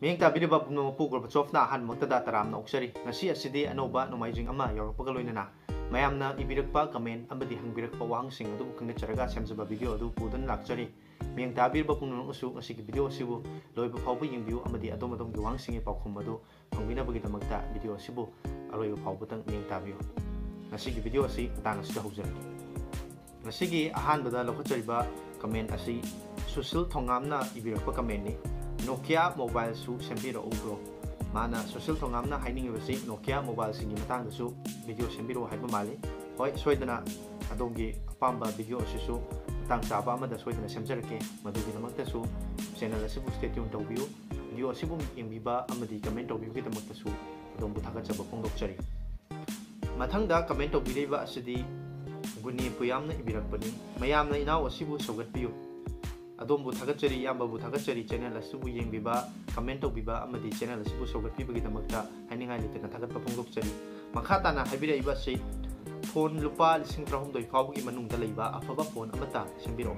Miyeng tabiriba puno Gorbachev han moktada taramna oksari ngasi asidi anoba nomaijing ama yorokpaga loinana mayamna ibirakpa comment amadi hangbirakpa wahangsing adu khangcharaga semjaba video adu pudan lakchari miyeng tabiriba puno usu ngasi video sibu loiba phawba yingbiu amadi adom gi wahangsing paukhum adu phangminabagi damakta video sibu aroiba phawbutang miyeng tabiu ngasi video asi tang asida hujari ngasi gi ahanbada lokhachariba comment asi Susil Thongamna ibirakpa comment ni Nokia mobile su sembiro ubro mana Susil Thongamna haining basi Nokia mobile singi matang su video sembiro haiba mali hoi soidana adongi apamba video asisu matang saba amada soidana semjarake madugi namakta su channel asibu stay tuned tawbiu video asibu yengbiba amadi comment tawbiu gi damakta su adonbu thagachaba phongdokchari mathangda comment tawbireba asidi guni puyamna ibirakpani mayamna inaw asibu sogatpiu Adom Butagachari Yamba Butagachari channel Asubu Yeng Biba, comment of Biba Amadi channel Asubu Sogat Pibagi the Makta, Hanging Island and Tagat Papung Chari. Makatana Habira Iba say, Phone Lupa listening from the Faugi Manung Daliba, a Faba phone Amata, Simbiro.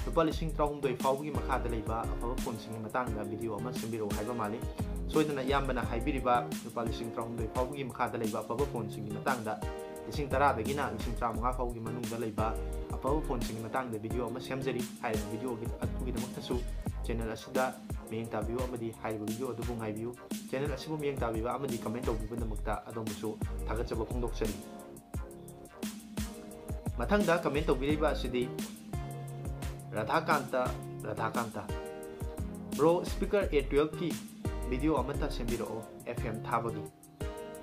Lupa listening from the Faugi Makata Liba, a Faba phone singing Matanga video Ama Simbiro Hibamali. So in a Yambana Hibiriba, Lupa listening from the Faugi Makata Liba, Faba phone singing Matanga. Lising Tara the Gina, Lising Tramanga Faugi Manung Daliba. Apa phone sing matang de video ama semjari hai video gi atugi damak tasu channel asida miyeng tabiu amadi hai video adu bungai view channel asibu miyeng tabiba amadi comment tawbiba damakta adom busu thagachaba phongdoksari mathangda comment tawbiriba asidi Radhakanta bro speaker A12 ki video amata sembiro FM thabagi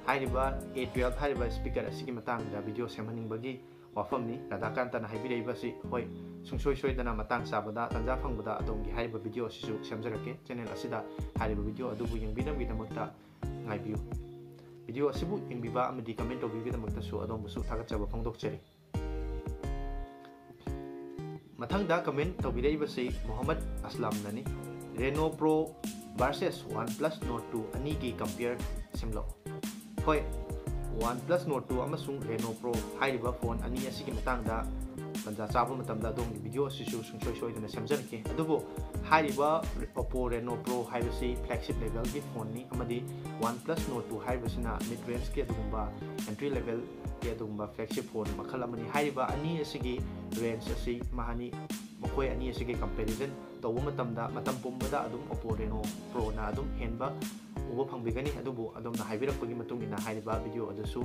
hairiba A12 hairiba speaker asigi matangda video semhaning bagi Wafamni Radhakanta na haibirei basi hoi sungsoi dana matang sabada tanja phangbuda adongi haiba video sisu semjarake channel asida haiba video adubu yengbinam gidamakta ngaibiu video asibu yengbiba amadi comment obi gidamakta su adom busu thagachaba phongdokchari mathangda comment tobirei basi Muhammad Aslam nani Reno Pro versus OnePlus Note 2 ani gi compare simlo hoi OnePlus Note 2 amasung Reno Pro hairiba phone ani asigi matangda tanja chaba matamda donggi video asisu sungsoi dana semjarke adubo hairiba Oppo Reno Pro haibasi flagship level gi phone ni amadi OnePlus Note 2 haibasina mid range ke adugumba entry level ke adugumba flagship phone makhala mani hairiba ani asigi range asi mahani makoi ani asigi comparison tawu matamda matam pumbada adum Oppo Reno Pro na adum henba uba pangbigani adubu adom na haibirakpagi matung ina hairiba video adusu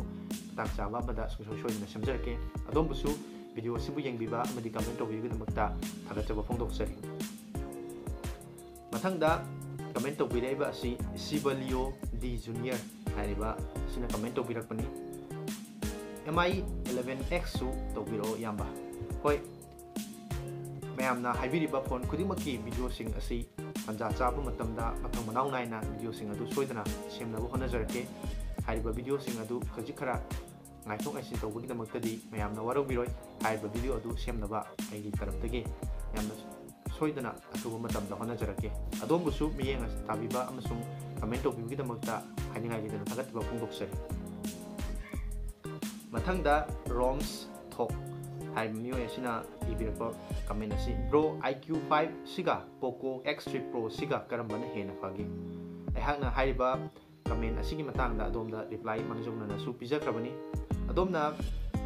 tang chaba bada sungsoi na semjarke adom busu video asibu yengbiba amadi comment tawbiu gidamakta thagachaba phongdoksari mathangda comment tawbireba asi Sibalio D Junior hairiba sina comment tawbirakpani MI 11X su tawbiro yamba hoi mayamna haibiriba phone khudimaki video sing asi Panja chaba matamda matang manau naina video sing adu soidana semnaba honajarke haiba video sing adu khajik khara ngaithok aisin tawbagi damaktadi mayamna warobiroi haiba video adu semnaba aigi taraptagi yamna soidana atuba matamda honajarke adombusu miyeng tabiba amasung comment tawbigi damakta haningai gidana thagatba phongdoksari mathangda ROMs thok hai mio asina ibirakpa comment asi bro IQ5 siga Poco X3 Pro siga karambana hena fagi aihakna haiba comment asigi matangda adomda reply mangjongna na su pijakrabani adomna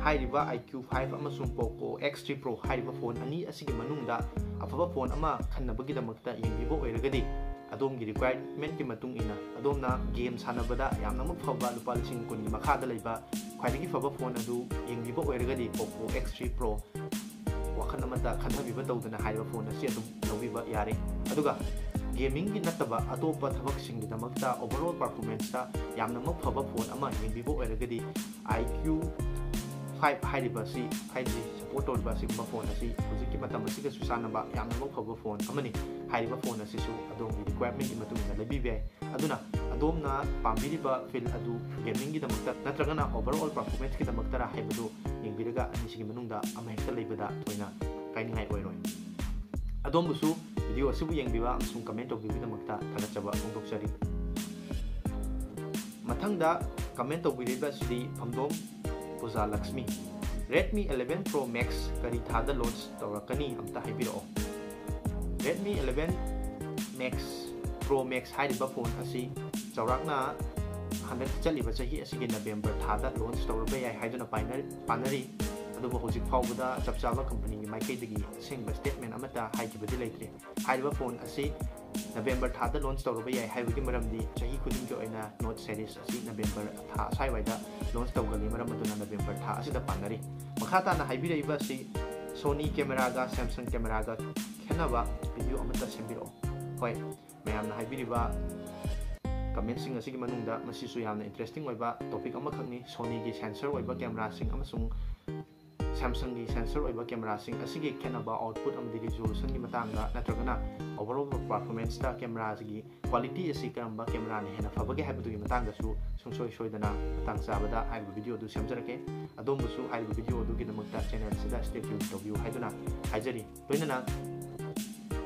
haiba IQ5 amasung Poco X3 Pro haiba phone ani asigi manungda afaba phone ama khannabagi damakta yengbibo oiragadi adomgi requirement ki matung ina adomna game sanabada yamna mafaba lupa lising kun gi makhada leiba khwaidagi faba phone adu yengbibo oiragadi Poco X3 Pro wakhan amata khanhabiba tawdana haiba phone asi adum lobiba yare aduga gaming gi nataba atopa thabak sing gi damakta overall performance ta yamna mafaba phone ama yengbibo oiragadi IQ 5 haiba si 5G support or basi phone asi hujiki matam asi ga susanaba yamna mafaba phone amani haiba phone asi su adom requirement gi matungna lebibe aduna adomna pambiriba fil adu gaming gi damakta natragana overall performance gi damakta ra haibadu yengbiraga ani sigi manungda ama hekta leibada toina kainingai oiroi adom busu video asibu yengbiba amsung comment of gi damakta thagachaba phongdoksari mathangda comment of biriba sidi phamdom Puja Lakshmi Redmi 11 Pro Max kari thada launch tawrakani amta haibiro Redmi 11 Max Pro Max हाइरिबा phone असी चौराकना हंदक चलिबा चाही असिगे November थादा launch तौरबा याय हाइदुना पानरी अदुबो होजिक फावबदा चपचाबा company की माइकैदगी सेंगबा statement अमता हाइकिबदि लेत्रे हाइरिबा phone असी November थादा launch तौरबा याय हाइबगी मरमदी चाही खुदिंग के ओइना note series असी नवेंबर था साइवाइदा लॉन्च तौगली मरम अदुना नवेंबर था असिदा पानरी मखाताना हाइबिरैबा असी सोनी कैमरा गा सैमसंग कैमरा गा खेनबा वीडियो अमता सेंबिरो होय मैम हाइबिरिबा कमेंट सिंग असिगी मनुंगदा मसिसु यामना इंटरेस्टिंग ओइबा टॉपिक अमखकनी सोनी की सेंसर ओइबा कैमरा सिंग अमसुंग सैमसंग की सेंसर ओइबा कैमरा सिंग असिगी खेनबा आउटपुट अमदि रिजोल्यूशन की मतंगा नत्रगना ओवरऑल परफॉर्मेंस ता कैमरा की क्वालिटी असि करंबा कैमरा ने हेना फबगे हाइबदुगी मतंगसु सुंसोय सोयदना मतंग चाबदा हाइबा वीडियो दु सेमजरके अदोमबुसु हाइबा वीडियो दुगी दमकता चैनल सिदा स्टे ट्यून तोबियु हाइदुना हाइजरी लोइनना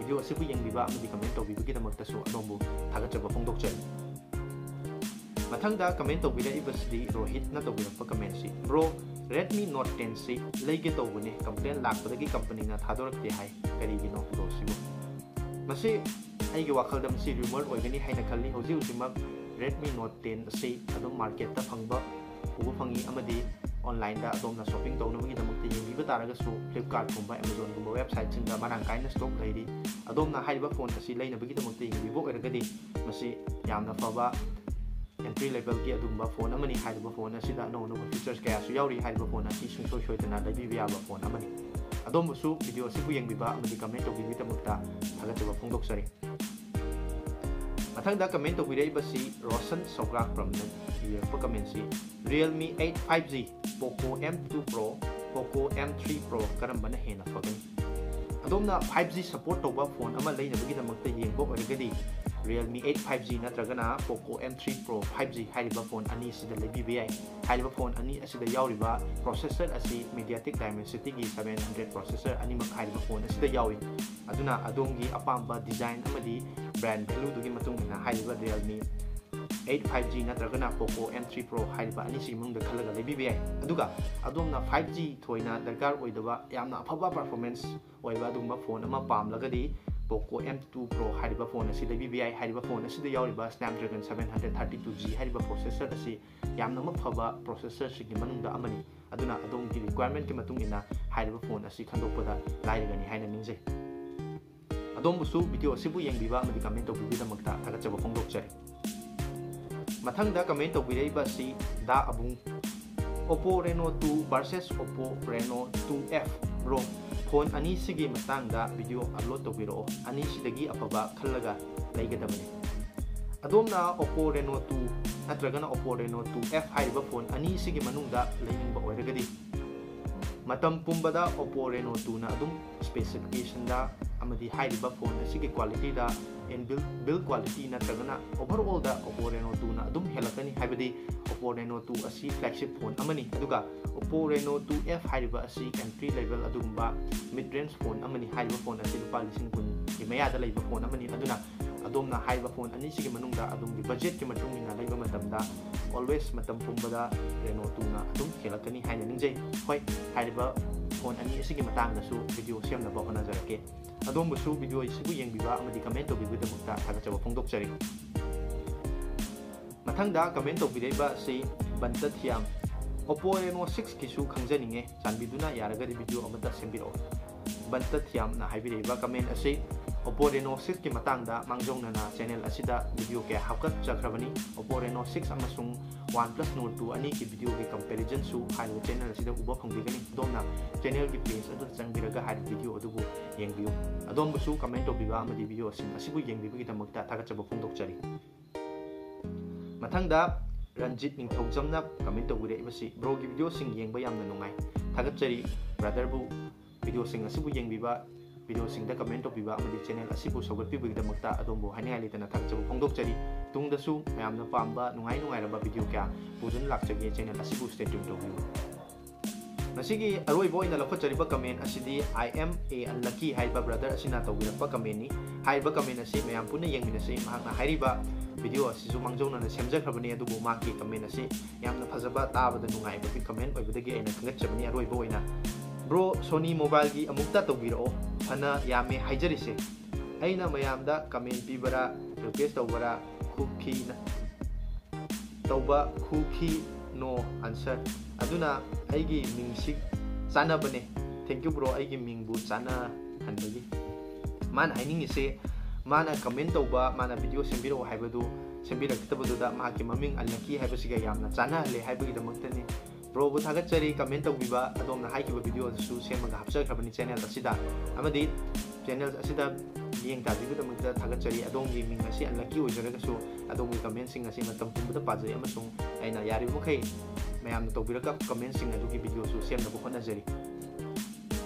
वीडियो असिबु यंगिबा अमदि कमेंट तोबिबुगी दमकतासु अदोमबु थागचबा फोंदोकचरी मथंगदा कमेंट तौबिरइबसदी रोहित न तौबिरप कमेंट सी ब्रो Redmi Note 10 सी लेगे तौबने कंप्लेन लाखपदगी कंपनी ना थादोरक्ते हाय करिगिनो ब्रो सिबु मसे आइगे वाखलदा मसे रूमर ओइगनी हाइना खल्ली होजि उजिमक Redmi Note 10 सी अदम मार्केट ता फंगबा उबु फंगी अमदी ऑनलाइन दा अदोमना शॉपिंग तौनबगी दमकते यंगिबा तारगसु Flipkart गुंबा Amazon गुंबा वेबसाइट सिंगा मारांग काइना स्टॉक लैरी अदोमना हाइबा फोन असी लैनबगी दमकते यंगिबो ओरगदी मसे यामना फबा एंट्री लेवल की अदुम्बा फोन अमनी हाइबा फोन असिदा नो फीचर्स कया सु याउरी हाइबा फोन असि सुंसोय सोयदना लैबि याबा फोन अमनी अदोमबुसु वीडियो असिबु यंगिबा अमदी कमेंट तौबिबि तमकता थागचबा फोंदोकसरी मथंगदा कमेंट तौबिरैबसि रोशन सौग्राक प्रमन इयरप कमेंट सी Realme 8 5G Poco M2 Pro Poco M3 Pro करंबना हेना फगनी अदोमना 5G सपोर्ट तौबा फोन अमा लैनबगी दमकता येंगबो ओरगदी Realme 8 5G नत्रगना Poco M3 Pro 5G हाइरिबा फोन अनि सिदा लेबिबे याय हाइरिबा फोन अनि असिदा याउरिबा प्रोसेसर असी MediaTek Dimensity की 700 प्रोसेसर अनि मख हाइरिबा फोन असिदा याउइ अदुना अदोमगी अपाम्बा डिजाइन अमदी ब्रांड वैल्यू दुगी मतुंगना हाइरिबा Realme 8 5G नत्रगना Poco M3 Pro हाइरिबा अनि सि मुंगदा खलगा लेबिबे याय अदुगा अदोमना 5G थोइना दरकार ओइदबा यामना अफबा परफॉर्मेंस ओइबा दुंबा फोन अमा पामलगदी Poco M2 Pro हाइरिबा फोन असी लेबिबे याय हाइरिबा फोन असिदा याउरिबा Snapdragon 732G हाइरिबा प्रोसेसर असी यामना मफबा प्रोसेसर सिगी मनुंगदा अमनी अदुना अदोमगी रिक्वायरमेंट के मतुंगिना हाइरिबा फोन असी खंदोकपदा लाइरगनी हाइना निंजे अदोमबुसु वीडियो असिबु यंगिबा अमदी कमेंट तौबिबिदमकता थागचबा फोंदोकचरी मथंगदा कमेंट तौबिरैबा सी दा अबुंग Oppo Reno 2 versus Oppo Reno 2F Bro phone अनि सिगी मतंगदा वीडियो अपलोड तौबिरो अनि सिदगी अफबा खल्लगा लैगदबने अदोमना Oppo Reno 2 नत्रगना Oppo Reno 2F हाइरिबा फोन अनि सिगी मनुंगदा लैनिंगबा ओरगदी मतम पुंबदा Oppo Reno 2 ना अदुम स्पेसिफिकेशन दा अमदी हाइरिबा फोन असिगी क्वालिटी दा एंड बिल्ड क्वालिटी नत्रगना ओवरऑल दा Oppo Reno 2 ना अदुम हेलकनी हाइबदी Oppo Reno 2 असी फ्लैगशिप फोन अमनी अदुगा Oppo Reno 2F हाइरिबा असी एंट्री लेवल अदुगुंबा मिड रेंज फोन अमनी हाइरिबा फोन असी लुपा 10,000 की मयादा लैबा फोन अमनी अदुना अदोमना हाइबा फोन अनि सिगी मनुंगदा अदुमगी बजेट के मतुंगिना लैबा मतमदा ऑलवेज मतम पुंबदा Reno 2 ना अदुम हेलकनी हाइना निंजै होय हाइरिबा फोन अनि सिगी मतंगदसु वीडियो सेमनबा होनाजरके अदोमबुसु वीडियो इसिबु यंगिबा अमदी कमेंट तौबिबुदमक्ता थागचबा फोंदोकचरी मथंगदा कमेंट तौबिरैबा सि बंतथियाम Oppo Reno 6 किसु खंजनिंगे चानबिदुना यारगदि वीडियो अमता सेंबिरो बंतथियाम ना हाइबिरैबा कमेंट असि Oppo Reno 6 की मतंगदा मांगजोंगना चैनल असिदा वीडियो के हाकत चखरबनी Oppo Reno 6 अमसुंग OnePlus Nord 2 अनि की वीडियो के कंपैरिजन सु हाइबो चैनल असिदा उबा फंगबिगनी दोमना चैनल की पेज अदु चंगिरगा हाइ वीडियो अदुबु येंबियो अदोमबुसु कमेंट तौबिबा अमदि वीडियो असिन असिबु येंबिबगी दमक्ता थागचबा फोंदोकचरी मथंगदा रंजित निंथौजमना कमेंट तौबिरैबसि ब्रो की वीडियो सिंग येंबा यामना नुंगाई थागचरी ब्रदर बु वीडियो सिंग असिबु येंबिबा वीडियो सिंग द कमेंट तौबिबा अमदि चैनल असिबु सौगतपिबगी दमक्ता अदोमबु हाइनाय लेतना थागचबा फोंदोकचरी तुंगदसु मयामना पामबा नुंगाई नुंगाइरबा वीडियो क्या पुजुन लाक्चगे चैनल असिबु स्टे ट्यून तौबियु नसिगी अरोइबो इन लखचरिबा कमेंट असिदी I am a unlucky हाइबा ब्रदर असिना तौबिरपा कमेंट नि हाइबा कमेंट असी मयाम पुना येंगिनसि महाकना हाइरिबा वीडियो असिसु मांगजौना सेमजखरबनी अदुबु माकी कमेंट असी यामना फजबा ताबदा नुंगाइबा बि कमेंट ओइबदगी अइना खंगचबनी अरोइबो ओइना ब्रो सोनी मोबाइल की अमुक्ता तौबिरो फना यामे हाइजरिसे अइना मयामदा comment पिबरा request tawbara kuki na tawba kuki no answer aduna aigi mingsik sana bane thank you bro aigi mingbu sana hanbagi man haining ise mana comment tawba mana video sembiro haibadu sembiraktabadu da ma ki maming alaki haibasiga yamna sana le haibagi damaktani bro bu thagatchari comment tawbiba adomna haikiba video su semaga hapchakrabani channel asida amadi channel asida yeng tabibu damakta thagatchari adomgi ming asi alaki ojaraga su adomgi comment sing asi matam pumbuda pajai amasung aina yari mukhai mayamna tawbiraka comment sing adugi video su semna bu khonajari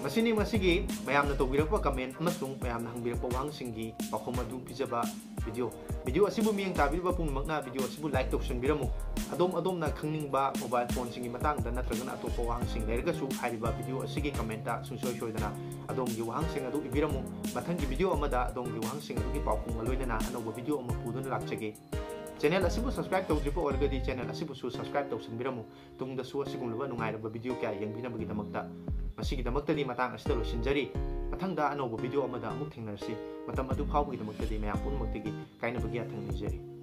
masini masigi mayamna tawbirakpa comment amasung mayamna hangbirakpa wangsingi pakhom adu pijaba video asibu miyeng tabiba pungmakna video asibu like tawsonbiramu adom na khangningba mobile phone singi matang da natragana atopa wahangsing lergasu hariba video asigi comment ta sungsoi soidana adomgi wahangsing adu ibiramu mathangi video amada adomgi wahangsing adu ki pakhum loinana anoba video ama pudun lakchage channel asibu subscribe tawdripa orgadi channel asibu su subscribe tawsonbiramu tungda su asigumluba nungairaba video kya yengbinabagi damakta masigi damakta di matang asida losinjari mathangda anoba video amada amuk thingnarsi matam adu phawgi damakta di mayam punmaktigi kaina bagi athang nijari